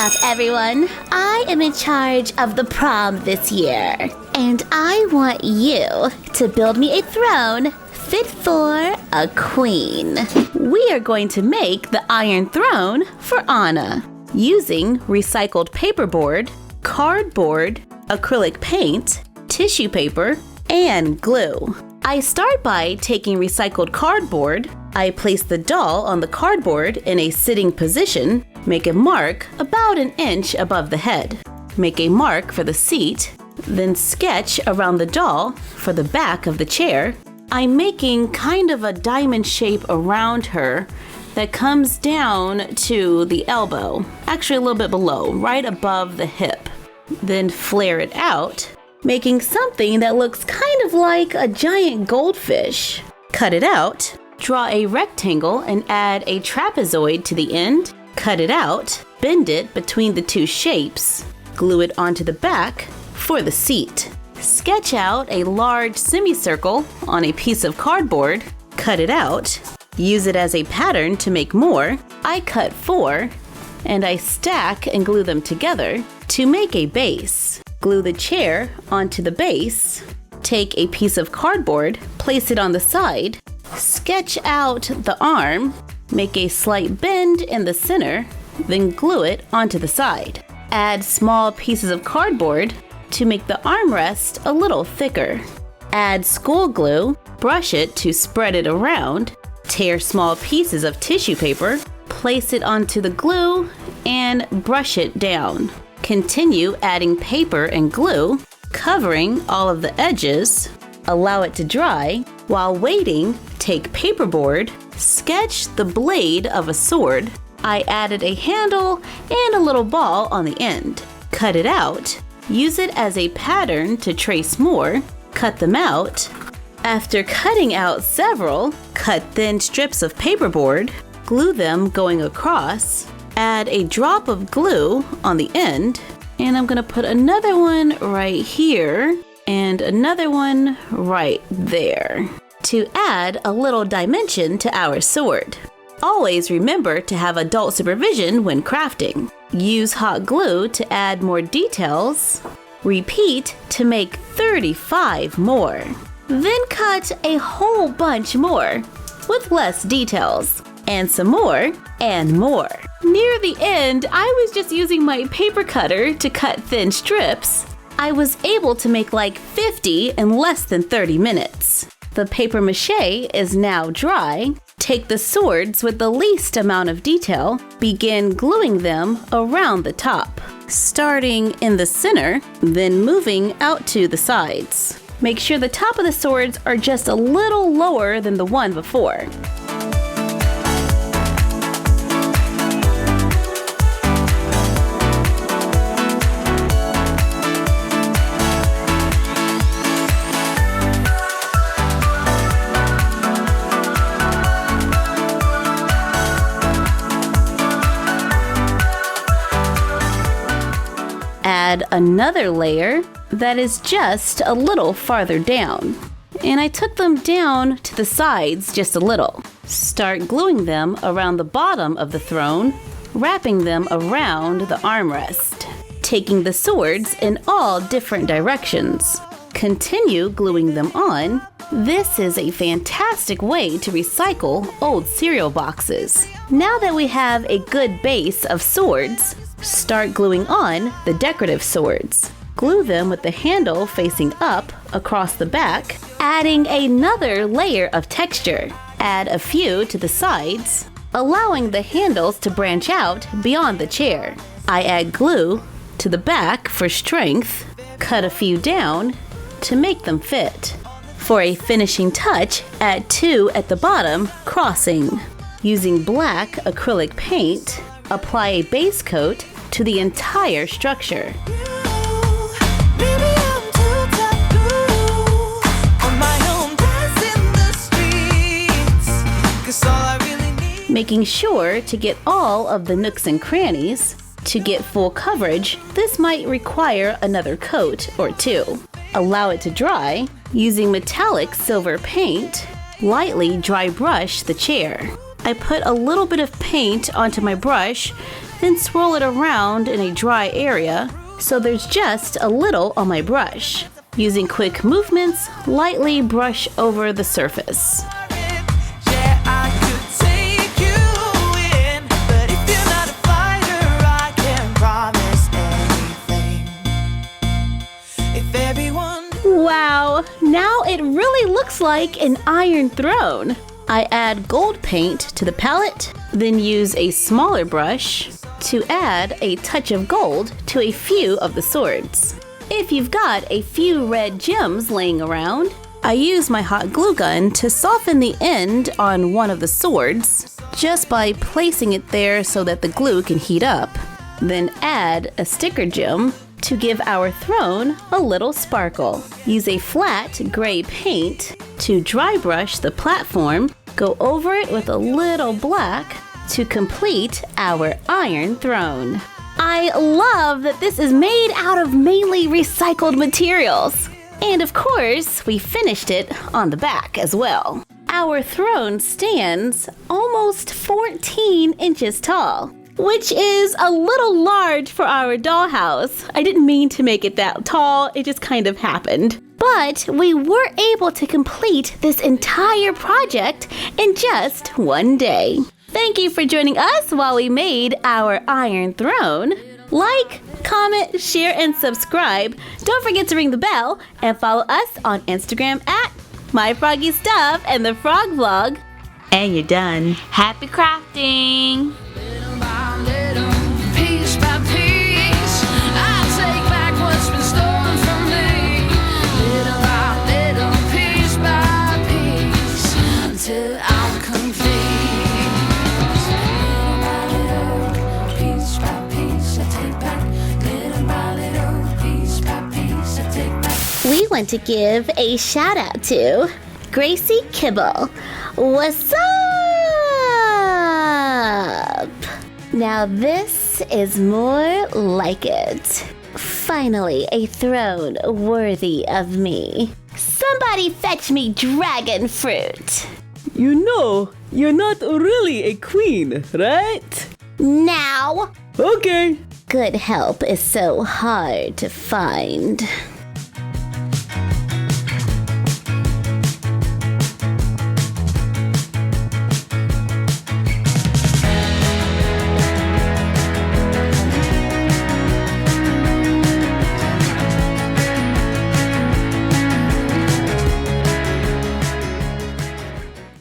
up, everyone? I am in charge of the prom this year, and I want you to build me a throne fit for a queen. We are going to make the Iron Throne for Anna using recycled paperboard, cardboard, acrylic paint, tissue paper, and glue. I start by taking recycled cardboard. I place the doll on the cardboard in a sitting position. Make a mark about an inch above the head. Make a mark for the seat, then sketch around the doll for the back of the chair. I'm making kind of a diamond shape around her that comes down to the elbow, actually a little bit below, right above the hip. Then flare it out, making something that looks kind of like a giant goldfish. Cut it out, draw a rectangle and add a trapezoid to the end. Cut it out, bend it between the two shapes, glue it onto the back for the seat. Sketch out a large semicircle on a piece of cardboard, cut it out, use it as a pattern to make more. I cut 4 and I stack and glue them together to make a base. Glue the chair onto the base, take a piece of cardboard, place it on the side, sketch out the arm, make a slight bend in the center, then glue it onto the side. Add small pieces of cardboard to make the armrest a little thicker. Add school glue, brush it to spread it around, tear small pieces of tissue paper, place it onto the glue, and brush it down. Continue adding paper and glue, covering all of the edges. Allow it to dry. While waiting, take paperboard, sketch the blade of a sword. I added a handle and a little ball on the end. Cut it out. Use it as a pattern to trace more. Cut them out. After cutting out several, cut thin strips of paperboard. Glue them going across. Add a drop of glue on the end. And I'm going to put another one right here and another one right there to add a little dimension to our sword. Always remember to have adult supervision when crafting. Use hot glue to add more details. Repeat to make 35 more. Then cut a whole bunch more with less details. And some more and more. Near the end, I was just using my paper cutter to cut thin strips. I was able to make like 50 in less than 30 minutes. The paper mache is now dry. Take the swords with the least amount of detail. Begin gluing them around the top, starting in the center, then moving out to the sides. Make sure the top of the swords are just a little lower than the one before. Add another layer that is just a little farther down. And I took them down to the sides just a little. Start gluing them around the bottom of the throne, wrapping them around the armrest. Taking the swords in all different directions. Continue gluing them on. This is a fantastic way to recycle old cereal boxes. Now that we have a good base of swords, start gluing on the decorative swords. Glue them with the handle facing up across the back, adding another layer of texture. Add a few to the sides, allowing the handles to branch out beyond the chair. I add glue to the back for strength, cut a few down to make them fit. For a finishing touch, add 2 at the bottom, crossing. Using black acrylic paint, apply a base coat to the entire structure. Making sure to get all of the nooks and crannies. To get full coverage, this might require another coat or 2. Allow it to dry. Using metallic silver paint, lightly dry brush the chair. I put a little bit of paint onto my brush then swirl it around in a dry area so there's just a little on my brush. Using quick movements, lightly brush over the surface. Wow, now it really looks like an iron throne. I add gold paint to the palette, then use a smaller brush to add a touch of gold to a few of the swords. If you've got a few red gems laying around, I use my hot glue gun to soften the end on one of the swords just by placing it there so that the glue can heat up. Then add a sticker gem to give our throne a little sparkle. Use a flat gray paint to dry brush the platform, go over it with a little black to complete our iron throne. I love that this is made out of mainly recycled materials. And of course, we finished it on the back as well. Our throne stands almost 14 inches tall, which is a little large for our dollhouse. I didn't mean to make it that tall, it just kind of happened. But we were able to complete this entire project in just one day. Thank you for joining us while we made our iron throne. Like, comment, share, and subscribe. Don't forget to ring the bell and follow us on Instagram at MyFroggyStuff and the Frog Vlog. And you're done. Happy crafting! We want to give a shout out to Gracie Kibble. What's up? Now this is more like it. Finally, a throne worthy of me. Somebody fetch me dragon fruit. You know, you're not really a queen, right? Now. Okay. Good help is so hard to find.